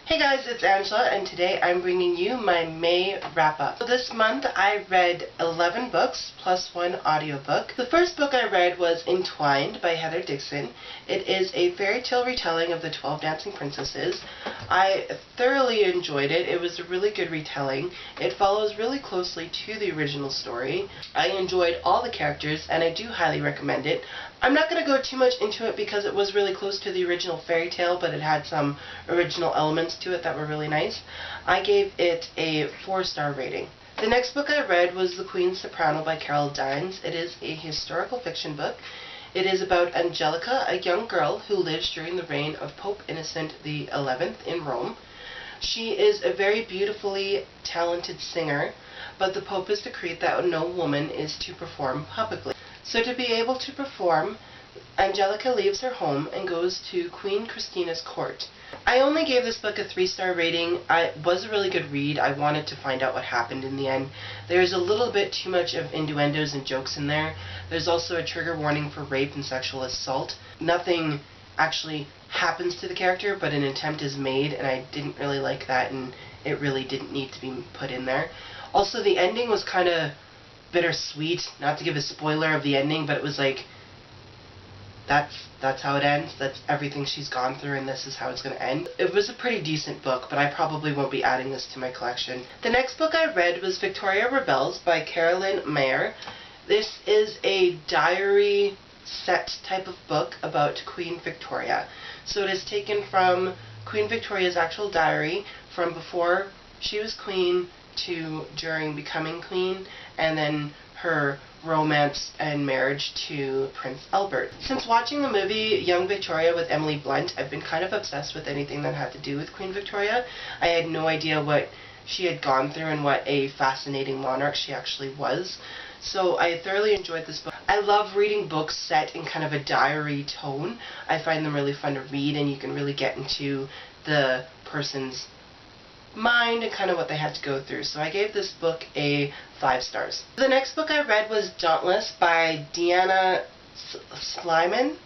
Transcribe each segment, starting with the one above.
Hey guys, it's Angela, and today I'm bringing you my May wrap-up. So this month I read 11 books plus one audiobook. The first book I read was Entwined by Heather Dixon. It is a fairy tale retelling of the 12 Dancing Princesses. I thoroughly enjoyed it. It was a really good retelling. It follows really closely to the original story. I enjoyed all the characters, and I do highly recommend it. I'm not going to go too much into it because it was really close to the original fairy tale, but it had some original elements to it that were really nice. I gave it a 4-star rating. The next book I read was The Queen Soprano by Carol Dines. It is a historical fiction book. It is about Angelica, a young girl who lives during the reign of Pope Innocent XI in Rome. She is a very beautifully talented singer, but the Pope has decreed that no woman is to perform publicly. So to be able to perform, Angelica leaves her home and goes to Queen Christina's court. I only gave this book a 3-star rating. It was a really good read. I wanted to find out what happened in the end. There's a little bit too much of innuendos and jokes in there. There's also a trigger warning for rape and sexual assault. Nothing actually happens to the character, but an attempt is made, and I didn't really like that, and it really didn't need to be put in there. Also, the ending was kind of bittersweet. Not to give a spoiler of the ending, but it was like, that's how it ends. That's everything she's gone through, and this is how it's going to end. It was a pretty decent book, but I probably won't be adding this to my collection. The next book I read was Victoria Rebels by Carolyn Mayer. This is a diary set type of book about Queen Victoria. So it is taken from Queen Victoria's actual diary from before she was queen to during becoming queen, and then her romance and marriage to Prince Albert. Since watching the movie Young Victoria with Emily Blunt, I've been kind of obsessed with anything that had to do with Queen Victoria. I had no idea what she had gone through and what a fascinating monarch she actually was. So I thoroughly enjoyed this book. I love reading books set in kind of a diary tone. I find them really fun to read, and you can really get into the person's mind and kind of what they had to go through. So I gave this book a 5 stars. The next book I read was Dauntless by Deanna Slyman.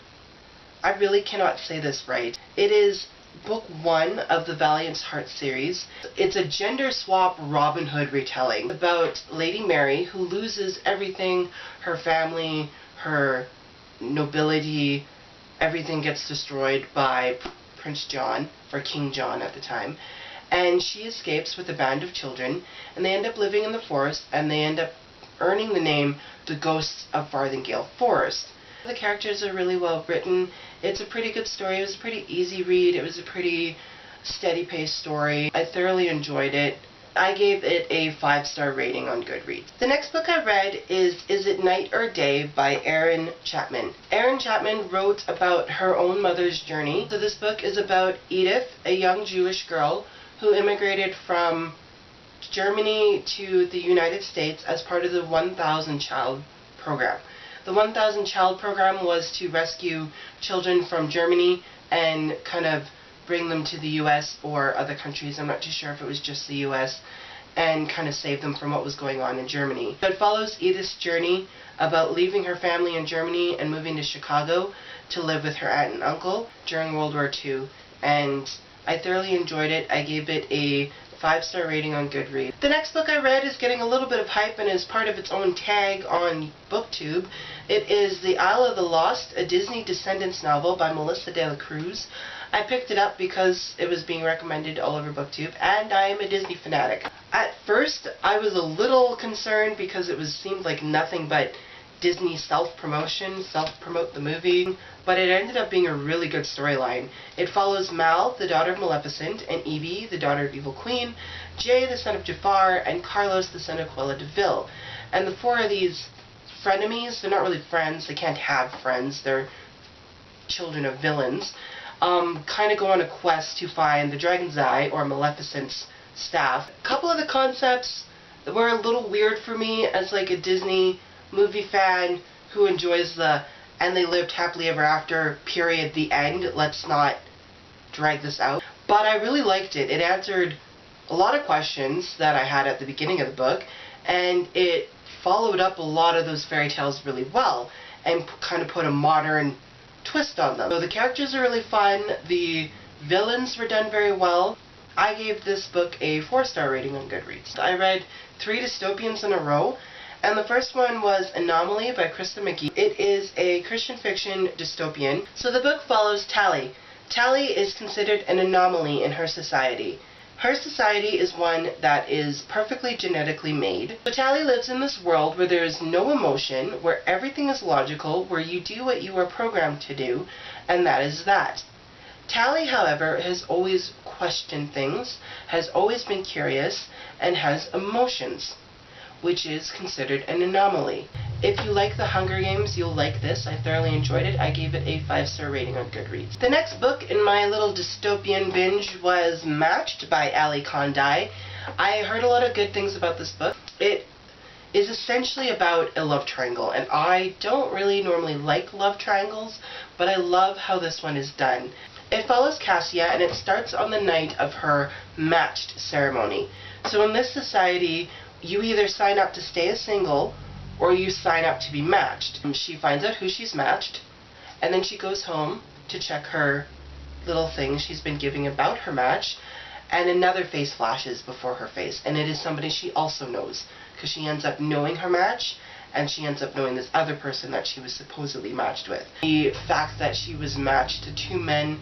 I really cannot say this right. It is book 1 of the Valiant's Heart series. It's a gender swap Robin Hood retelling about Lady Mary, who loses everything, her family, her nobility, everything gets destroyed by Prince John, or King John at the time. And she escapes with a band of children, and they end up living in the forest, and they end up earning the name the Ghosts of Farthingale Forest. The characters are really well written. It's a pretty good story. It was a pretty easy read. It was a pretty steady-paced story. I thoroughly enjoyed it. I gave it a 5-star rating on Goodreads. The next book I read is It Night or Day by Erin Chapman. Erin Chapman wrote about her own mother's journey. So this book is about Edith, a young Jewish girl who immigrated from Germany to the United States as part of the 1,000 Child Program. The 1,000 Child Program was to rescue children from Germany and kind of bring them to the U.S. or other countries. I'm not too sure if it was just the U.S. and kind of save them from what was going on in Germany. It follows Edith's journey about leaving her family in Germany and moving to Chicago to live with her aunt and uncle during World War II. And I thoroughly enjoyed it. I gave it a 5-star rating on Goodreads. The next book I read is getting a little bit of hype and is part of its own tag on BookTube. It is The Isle of the Lost, a Disney Descendants novel by Melissa de la Cruz. I picked it up because it was being recommended all over BookTube, and I am a Disney fanatic. At first, I was a little concerned because it seemed like nothing but Disney self-promotion, self-promote the movie, but it ended up being a really good storyline. It follows Mal, the daughter of Maleficent, and Evie, the daughter of Evil Queen, Jay, the son of Jafar, and Carlos, the son of Cruella de Vil. And the 4 of these frenemies, they're not really friends, they can't have friends, they're children of villains, kind of go on a quest to find the Dragon's Eye, or Maleficent's staff. A couple of the concepts were a little weird for me as like a Disney movie fan who enjoys the "and they lived happily ever after" period, the end. Let's not drag this out. But I really liked it. It answered a lot of questions that I had at the beginning of the book, and it followed up a lot of those fairy tales really well and kind of put a modern twist on them. So the characters are really fun. The villains were done very well. I gave this book a 4-star rating on Goodreads. I read 3 dystopians in a row, and the first one was Anomaly by Krista McGee. It is a Christian fiction dystopian. So the book follows Tally. Tally is considered an anomaly in her society. Her society is one that is perfectly genetically made. So Tally lives in this world where there is no emotion, where everything is logical, where you do what you are programmed to do, and that is that. Tally, however, has always questioned things, has always been curious, and has emotions, which is considered an anomaly. If you like The Hunger Games, you'll like this. I thoroughly enjoyed it. I gave it a 5-star rating on Goodreads. The next book in my little dystopian binge was Matched by Ali Condai. I heard a lot of good things about this book. It is essentially about a love triangle, and I don't really normally like love triangles, but I love how this one is done. It follows Cassia, and it starts on the night of her matched ceremony. So in this society, you either sign up to stay a single, or you sign up to be matched. She finds out who she's matched, and then she goes home to check her little thing she's been giving about her match, and another face flashes before her face, and it is somebody she also knows, because she ends up knowing her match, and she ends up knowing this other person that she was supposedly matched with. The fact that she was matched to 2 men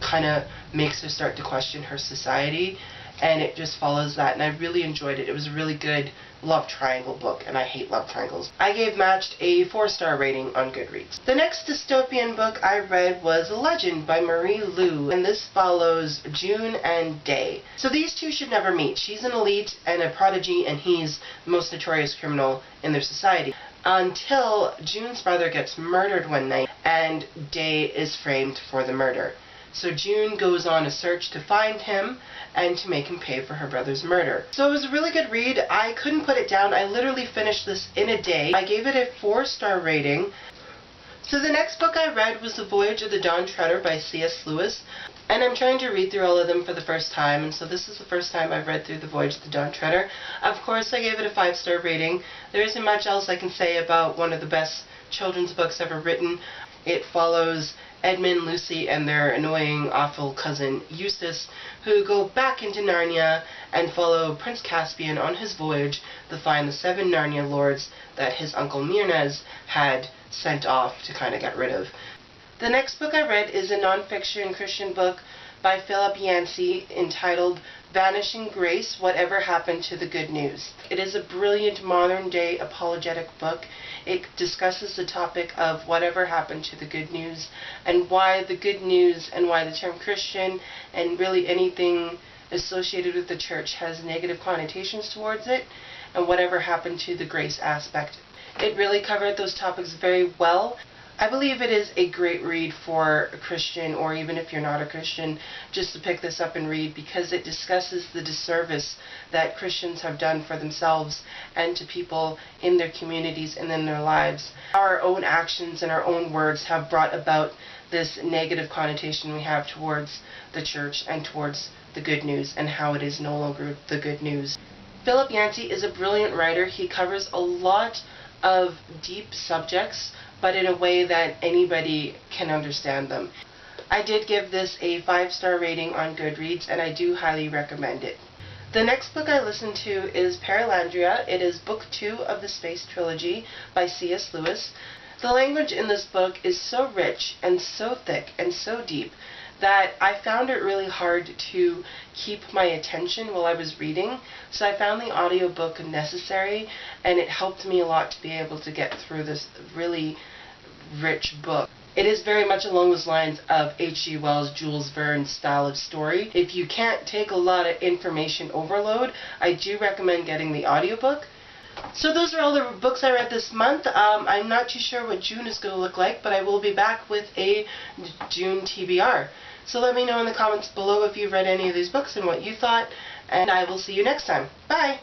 kind of makes her start to question her society, and it just follows that, and I really enjoyed it. It was a really good love triangle book, and I hate love triangles. I gave Matched a 4-star rating on Goodreads. The next dystopian book I read was Legend by Marie Lu, and this follows June and Day. So these two should never meet. She's an elite and a prodigy, and he's the most notorious criminal in their society. Until June's brother gets murdered one night, and Day is framed for the murder. So June goes on a search to find him and to make him pay for her brother's murder. So it was a really good read. I couldn't put it down. I literally finished this in a day. I gave it a 4-star rating. So the next book I read was The Voyage of the Dawn Treader by C.S. Lewis. And I'm trying to read through all of them for the first time, and so this is the first time I've read through The Voyage of the Dawn Treader. Of course, I gave it a 5-star rating. There isn't much else I can say about one of the best children's books ever written. It follows Edmund, Lucy, and their annoying, awful cousin Eustace, who go back into Narnia and follow Prince Caspian on his voyage to find the 7 Narnia lords that his uncle Mirnez had sent off to kind of get rid of. The next book I read is a non-fiction Christian book by Philip Yancey entitled Vanishing Grace, Whatever Happened to the Good News. It is a brilliant modern-day apologetic book. It discusses the topic of whatever happened to the good news, and why the good news and why the term Christian and really anything associated with the church has negative connotations towards it, and whatever happened to the grace aspect. It really covered those topics very well. I believe it is a great read for a Christian, or even if you're not a Christian, just to pick this up and read, because it discusses the disservice that Christians have done for themselves and to people in their communities and in their lives. Our own actions and our own words have brought about this negative connotation we have towards the church and towards the good news, and how it is no longer the good news. Philip Yancey is a brilliant writer. He covers a lot of deep subjects, but in a way that anybody can understand them. I did give this a 5-star rating on Goodreads, and I do highly recommend it. The next book I listened to is Perelandria. It is book 2 of the Space Trilogy by C.S. Lewis. The language in this book is so rich and so thick and so deep that I found it really hard to keep my attention while I was reading, so I found the audiobook necessary, and it helped me a lot to be able to get through this really rich book. It is very much along those lines of H.G. Wells' Jules Verne style of story. If you can't take a lot of information overload, I do recommend getting the audiobook. So those are all the books I read this month. I'm not too sure what June is going to look like, but I will be back with a June TBR. So let me know in the comments below if you've read any of these books and what you thought, and I will see you next time. Bye!